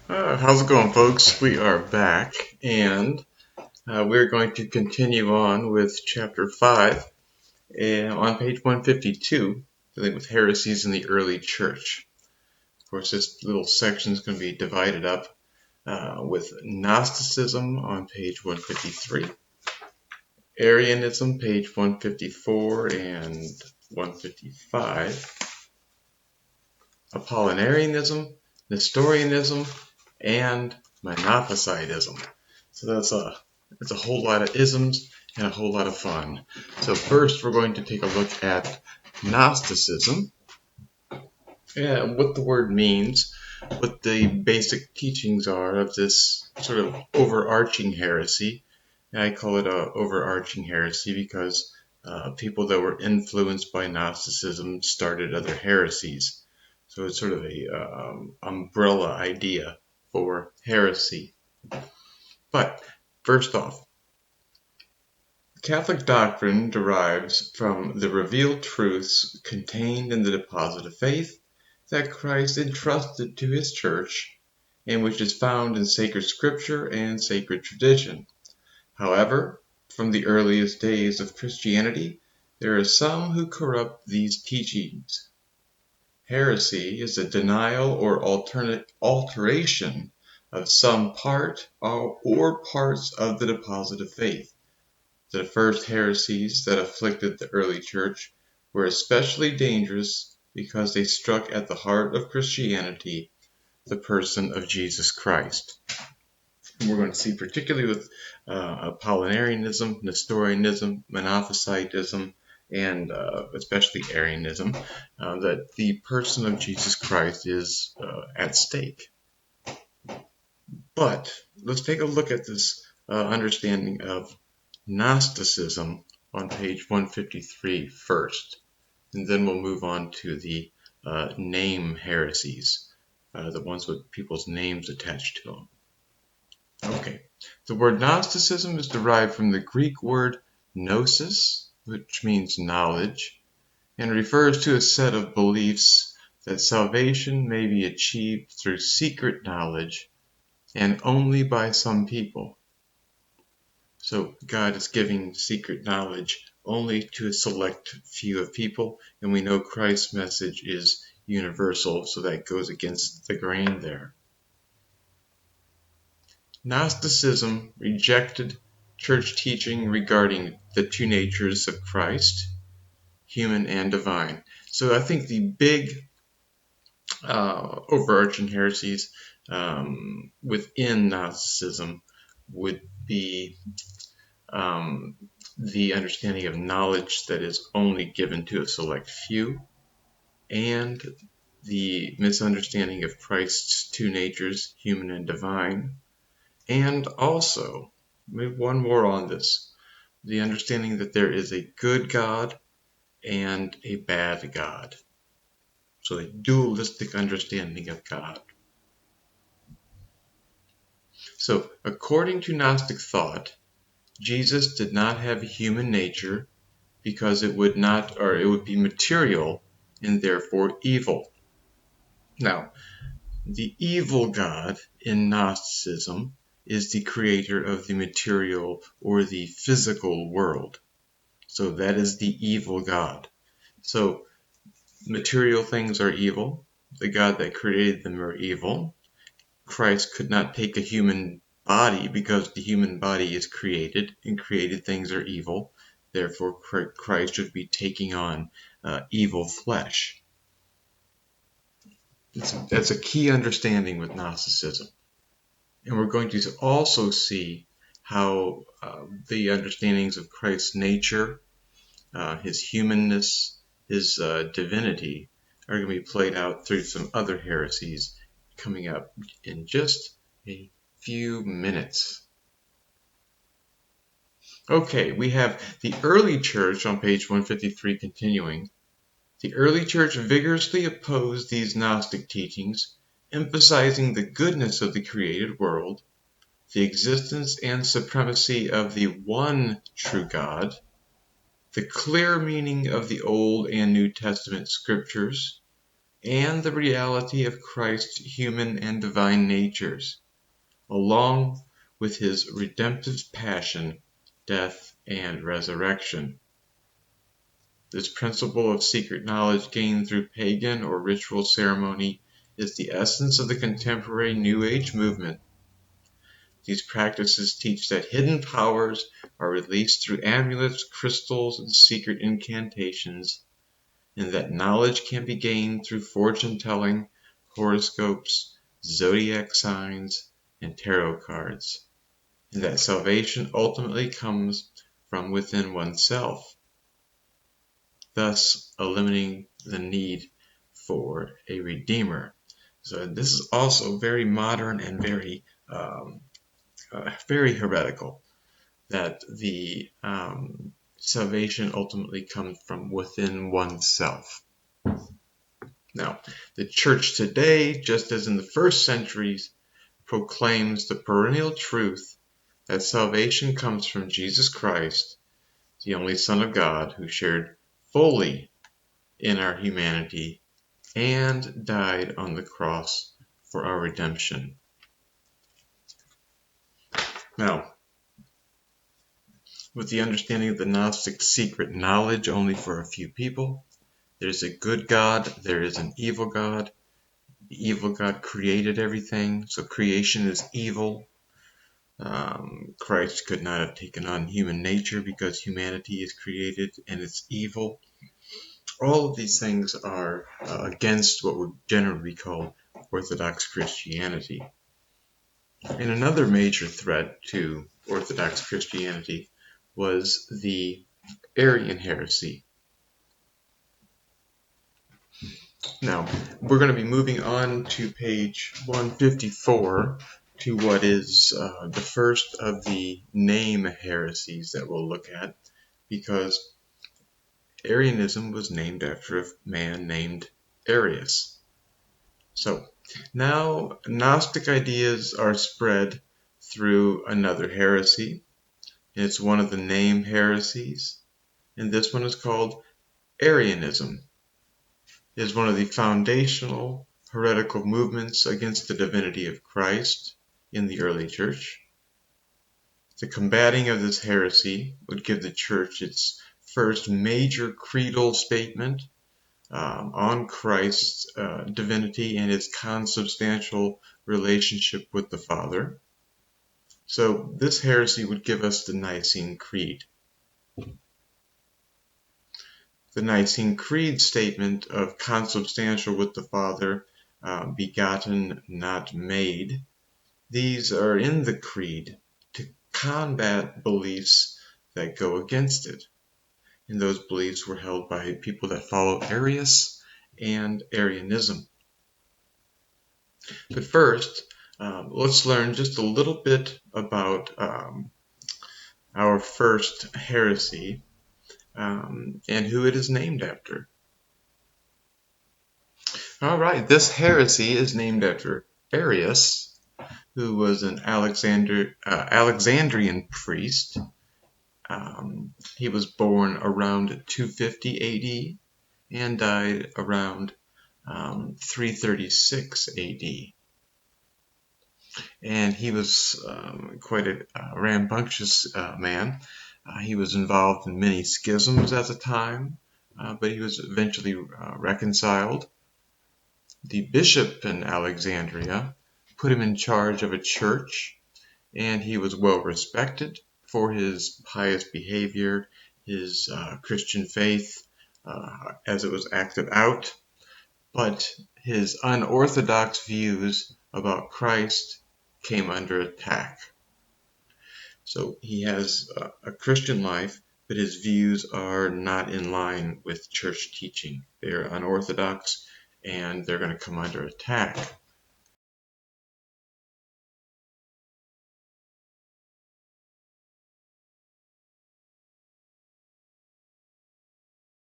How's it going, folks? We are back, and we're going to continue on with Chapter 5 on page 152, dealing with heresies in the early church. Of course, this little section is going to be divided up with Gnosticism on page 153, Arianism, page 154 and 155, Apollinarianism, Nestorianism, and Monophysitism. So that's a whole lot of isms and a whole lot of fun. So first we're going to take a look at Gnosticism, and what the word means, what the basic teachings are of this sort of overarching heresy. And I call it an overarching heresy because people that were influenced by Gnosticism started other heresies. So it's sort of a umbrella idea for heresy. But first off, Catholic doctrine derives from the revealed truths contained in the deposit of faith that Christ entrusted to his church, and which is found in sacred scripture and sacred tradition. However, from the earliest days of Christianity, there are some who corrupt these teachings. Heresy is a denial or alteration of some part or parts of the deposit of faith. The first heresies that afflicted the early church were especially dangerous because they struck at the heart of Christianity, the person of Jesus Christ. And we're going to see, particularly with Apollinarianism, Nestorianism, Monophysitism, and especially Arianism, that the person of Jesus Christ is at stake. But let's take a look at this understanding of Gnosticism on page 153 first, and then we'll move on to the name heresies, the ones with people's names attached to them. Okay, the word Gnosticism is derived from the Greek word gnosis, which means knowledge, and refers to a set of beliefs that salvation may be achieved through secret knowledge and only by some people. So God is giving secret knowledge only to a select few of people, and we know Christ's message is universal, so that goes against the grain there. Gnosticism rejected church teaching regarding the two natures of Christ, human and divine. So I think the big overarching heresies within Gnosticism would be the understanding of knowledge that is only given to a select few, and the misunderstanding of Christ's two natures, human and divine, and also, maybe one more on this, the understanding that there is a good God and a bad God. So a dualistic understanding of God. So according to Gnostic thought, Jesus did not have a human nature because it would be material and therefore evil. Now, the evil God in Gnosticism is the creator of the material or the physical world. So that is the evil God. So material things are evil. The God that created them are evil. Christ could not take a human body because the human body is created, and created things are evil. Therefore, Christ should be taking on evil flesh. That's a key understanding with Gnosticism. And we're going to also see how the understandings of Christ's nature, his humanness, his divinity, are going to be played out through some other heresies coming up in just a few minutes. Okay, we have the early church on page 153 continuing. The early church vigorously opposed these Gnostic teachings, emphasizing the goodness of the created world, the existence and supremacy of the one true God, the clear meaning of the Old and New Testament scriptures, and the reality of Christ's human and divine natures, along with his redemptive passion, death, and resurrection. This principle of secret knowledge gained through pagan or ritual ceremony is the essence of the contemporary New Age movement. These practices teach that hidden powers are released through amulets, crystals, and secret incantations, and that knowledge can be gained through fortune-telling, horoscopes, zodiac signs, and tarot cards, and that salvation ultimately comes from within oneself, thus eliminating the need for a redeemer. So this is also very modern and very heretical, that the salvation ultimately comes from within oneself. Now, the church today, just as in the first centuries, proclaims the perennial truth that salvation comes from Jesus Christ, the only Son of God, who shared fully in our humanity and died on the cross for our redemption. Now, with the understanding of the Gnostic secret knowledge only for a few people, there's a good God, there is an evil God. The evil God created everything, so creation is evil. Christ could not have taken on human nature because humanity is created and it's evil. All of these things are against what would generally be called Orthodox Christianity. And another major threat to Orthodox Christianity was the Arian heresy. Now, we're going to be moving on to page 154 to what is the first of the name heresies that we'll look at, because Arianism was named after a man named Arius. So, now Gnostic ideas are spread through another heresy. It's one of the name heresies, and this one is called Arianism. It is one of the foundational heretical movements against the divinity of Christ in the early church. The combating of this heresy would give the church its first major creedal statement on Christ's divinity and his consubstantial relationship with the Father. So this heresy would give us the Nicene Creed. The Nicene Creed statement of consubstantial with the Father, begotten, not made. These are in the Creed to combat beliefs that go against it. And those beliefs were held by people that follow Arius and Arianism. But first, let's learn just a little bit about our first heresy and who it is named after. All right, this heresy is named after Arius, who was an Alexandrian priest. He was born around 250 AD and died around 336 AD. And he was quite a rambunctious man. He was involved in many schisms at the time, but he was eventually reconciled. The bishop in Alexandria put him in charge of a church, and he was well respected for his pious behavior, his Christian faith as it was acted out, but his unorthodox views about Christ came under attack. So he has a Christian life, but his views are not in line with church teaching. They're unorthodox and they're going to come under attack.